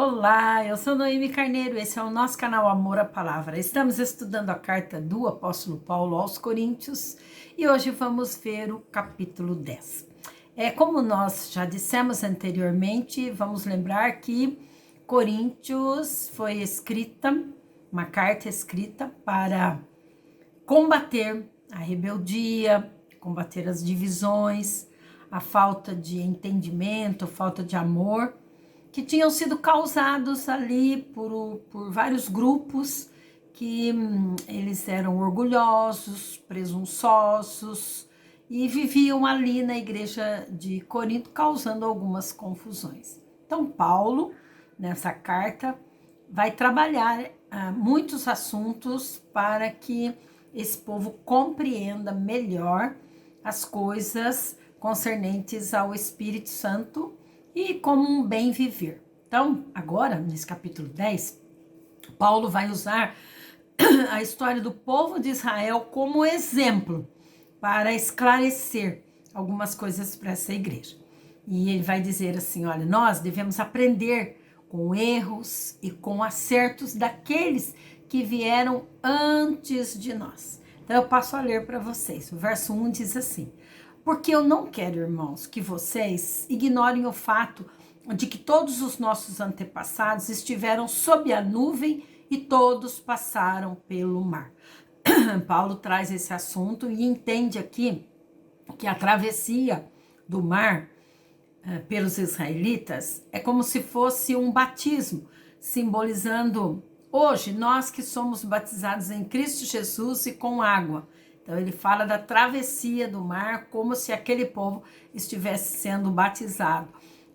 Olá, eu sou Noemi Carneiro, esse é o nosso canal Amor à Palavra. Estamos estudando a carta do apóstolo Paulo aos Coríntios e hoje vamos ver o capítulo 10. Como nós já dissemos anteriormente, vamos lembrar que Coríntios foi uma carta escrita para combater a rebeldia, combater as divisões, a falta de entendimento, a falta de amor que tinham sido causados ali por vários grupos que eles eram orgulhosos, presunçosos e viviam ali na igreja de Corinto causando algumas confusões. Então Paulo, nessa carta, vai trabalhar muitos assuntos para que esse povo compreenda melhor as coisas concernentes ao Espírito Santo e como um bem viver. Então, agora, nesse capítulo 10, Paulo vai usar a história do povo de Israel como exemplo para esclarecer algumas coisas para essa igreja. E ele vai dizer assim, olha, nós devemos aprender com erros e com acertos daqueles que vieram antes de nós. Então eu passo a ler para vocês. O verso 1 diz assim: porque eu não quero, irmãos, que vocês ignorem o fato de que todos os nossos antepassados estiveram sob a nuvem e todos passaram pelo mar. Paulo traz esse assunto e entende aqui que a travessia do mar pelos israelitas é como se fosse um batismo, simbolizando hoje nós que somos batizados em Cristo Jesus e com água. Então ele fala da travessia do mar como se aquele povo estivesse sendo batizado.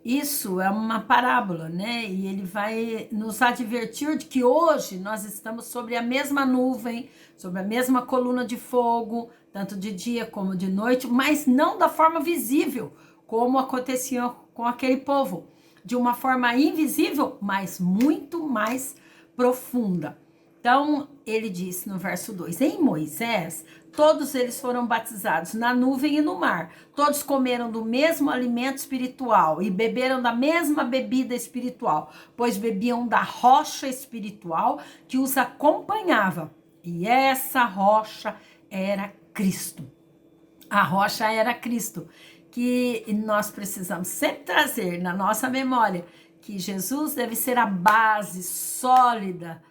Isso é uma parábola, né? E ele vai nos advertir de que hoje nós estamos sobre a mesma nuvem, sobre a mesma coluna de fogo, tanto de dia como de noite, mas não da forma visível, como acontecia com aquele povo, de uma forma invisível, mas muito mais profunda. Então, ele disse no verso 2, em Moisés, todos eles foram batizados na nuvem e no mar. Todos comeram do mesmo alimento espiritual e beberam da mesma bebida espiritual, pois bebiam da rocha espiritual que os acompanhava. E essa rocha era Cristo. A rocha era Cristo, que nós precisamos sempre trazer na nossa memória que Jesus deve ser a base sólida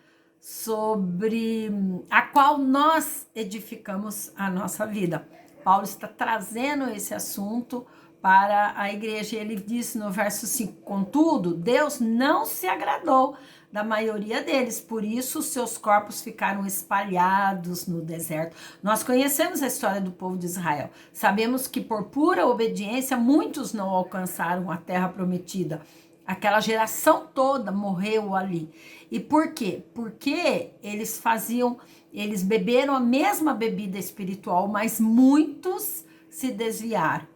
sobre a qual nós edificamos a nossa vida. Paulo está trazendo esse assunto para a igreja. Ele disse no verso 5, contudo, Deus não se agradou da maioria deles, por isso seus corpos ficaram espalhados no deserto. Nós conhecemos a história do povo de Israel. Sabemos que por pura obediência, muitos não alcançaram a terra prometida. Aquela geração toda morreu ali. E por quê? Porque eles beberam a mesma bebida espiritual, mas muitos se desviaram.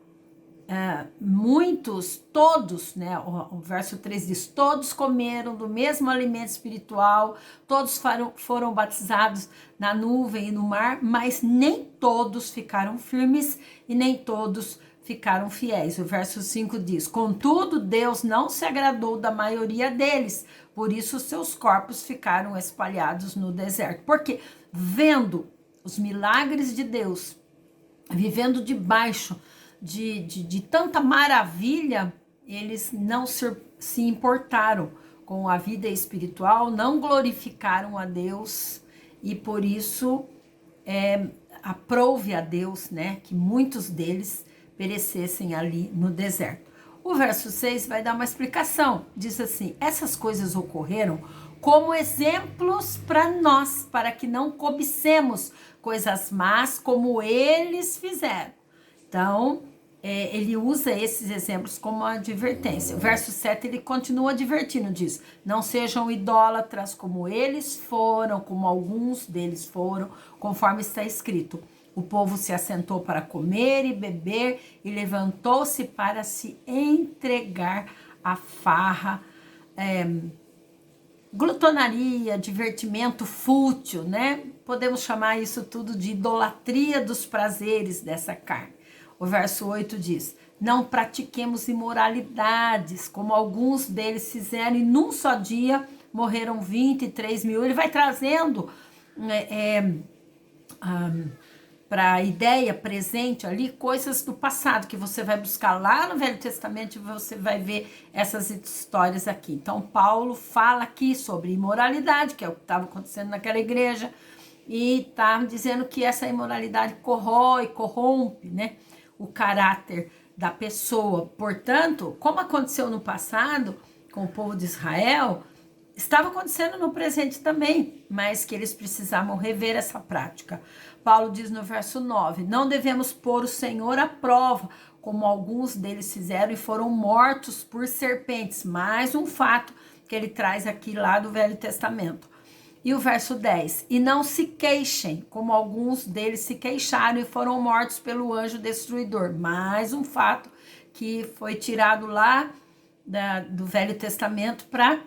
Todos, né? O verso 3 diz, todos comeram do mesmo alimento espiritual, todos foram batizados na nuvem e no mar, mas nem todos ficaram firmes e nem todos ficaram fiéis. O verso 5 diz, contudo, Deus não se agradou da maioria deles, por isso seus corpos ficaram espalhados no deserto. Porque vendo os milagres de Deus, vivendo debaixo de tanta maravilha, eles não se importaram com a vida espiritual, não glorificaram a Deus e por isso aprove a Deus, né, que muitos deles perecessem ali no deserto. O verso 6 vai dar uma explicação, diz assim, essas coisas ocorreram como exemplos para nós, para que não cobicemos coisas más como eles fizeram. Então, ele usa esses exemplos como advertência. O verso 7, ele continua advertindo, diz, não sejam idólatras como eles foram, como alguns deles foram, conforme está escrito. O povo se assentou para comer e beber e levantou-se para se entregar à farra, glutonaria, divertimento fútil, né? Podemos chamar isso tudo de idolatria dos prazeres dessa carne. O verso 8 diz, não pratiquemos imoralidades, como alguns deles fizeram, e num só dia morreram 23 mil. Ele vai trazendo para a ideia presente ali, coisas do passado, que você vai buscar lá no Velho Testamento e você vai ver essas histórias aqui. Então, Paulo fala aqui sobre imoralidade, que é o que estava acontecendo naquela igreja, e está dizendo que essa imoralidade corrói, corrompe, né, o caráter da pessoa. Portanto, como aconteceu no passado com o povo de Israel, estava acontecendo no presente também, mas que eles precisavam rever essa prática. Paulo diz no verso 9: não devemos pôr o Senhor à prova, como alguns deles fizeram e foram mortos por serpentes. Mais um fato que ele traz aqui lá do Velho Testamento. E o verso 10: e não se queixem, como alguns deles se queixaram e foram mortos pelo anjo destruidor. Mais um fato que foi tirado lá do Velho Testamento para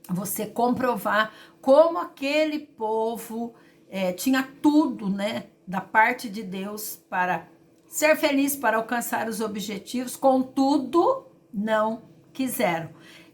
você comprovar como aquele povo tinha tudo, né, da parte de Deus para ser feliz, para alcançar os objetivos, contudo, não quiseram.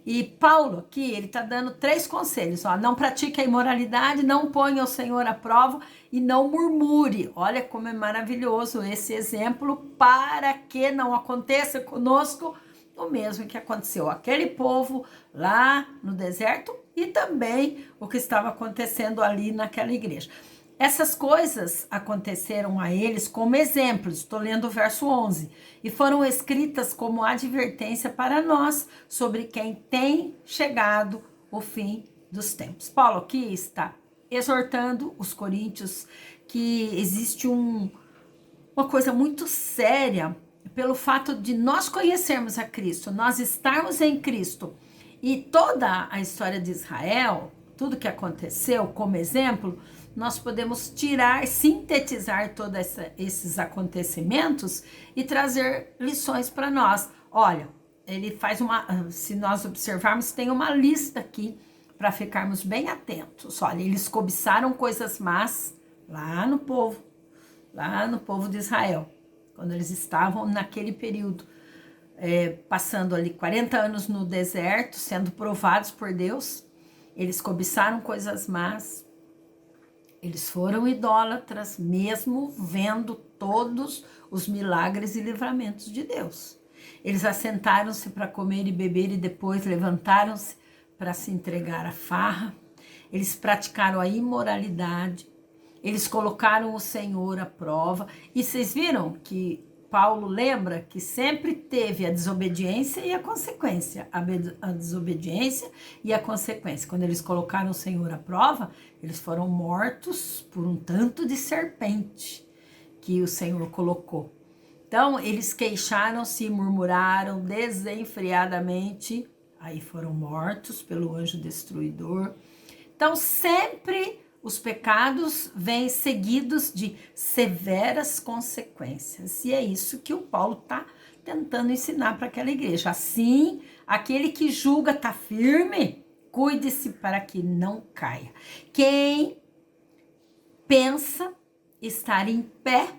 E Paulo aqui, ele está dando 3 conselhos, ó: não pratique a imoralidade, não ponha o Senhor à prova e não murmure. Olha como é maravilhoso esse exemplo, para que não aconteça conosco o mesmo que aconteceu aquele povo lá no deserto e também o que estava acontecendo ali naquela igreja. Essas coisas aconteceram a eles como exemplos, estou lendo o verso 11, e foram escritas como advertência para nós sobre quem tem chegado o fim dos tempos. Paulo aqui está exortando os coríntios que existe uma coisa muito séria pelo fato de nós conhecermos a Cristo, nós estarmos em Cristo, e toda a história de Israel, tudo que aconteceu como exemplo, nós podemos tirar, sintetizar todos esses acontecimentos e trazer lições para nós. Olha, ele faz se nós observarmos, tem uma lista aqui para ficarmos bem atentos. Olha, eles cobiçaram coisas más lá no povo de Israel, quando eles estavam naquele período, passando ali 40 anos no deserto, sendo provados por Deus. Eles cobiçaram coisas más, eles foram idólatras, mesmo vendo todos os milagres e livramentos de Deus. Eles assentaram-se para comer e beber e depois levantaram-se para se entregar à farra. Eles praticaram a imoralidade, eles colocaram o Senhor à prova. E vocês viram que Paulo lembra que sempre teve a desobediência e a consequência. A desobediência e a consequência. Quando eles colocaram o Senhor à prova, eles foram mortos por um tanto de serpente que o Senhor colocou. Então, eles queixaram-se e murmuraram desenfreadamente, aí foram mortos pelo anjo destruidor. Então, sempre os pecados vêm seguidos de severas consequências. E é isso que o Paulo está tentando ensinar para aquela igreja. Assim, aquele que julga está firme, cuide-se para que não caia. Quem pensa estar em pé,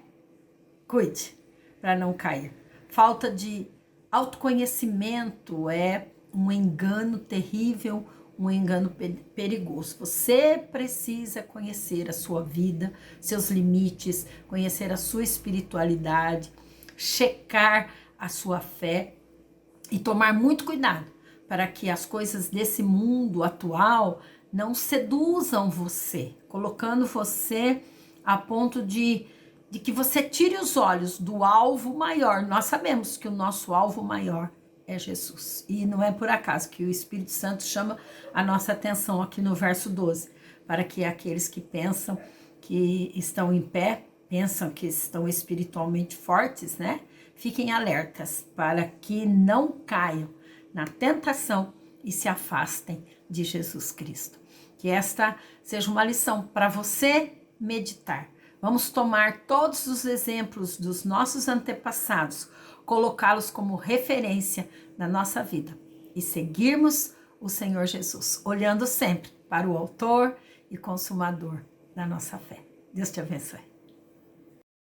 cuide para não cair. Falta de autoconhecimento é um engano terrível, um engano perigoso. Você precisa conhecer a sua vida, seus limites, conhecer a sua espiritualidade, checar a sua fé e tomar muito cuidado para que as coisas desse mundo atual não seduzam você, colocando você a ponto de que você tire os olhos do alvo maior. Nós sabemos que o nosso alvo maior é Jesus. E não é por acaso que o Espírito Santo chama a nossa atenção aqui no verso 12, para que aqueles que pensam que estão em pé, pensam que estão espiritualmente fortes, né? Fiquem alertas para que não caiam na tentação e se afastem de Jesus Cristo. Que esta seja uma lição para você meditar. Vamos tomar todos os exemplos dos nossos antepassados, colocá-los como referência na nossa vida e seguirmos o Senhor Jesus, olhando sempre para o autor e consumador da nossa fé. Deus te abençoe.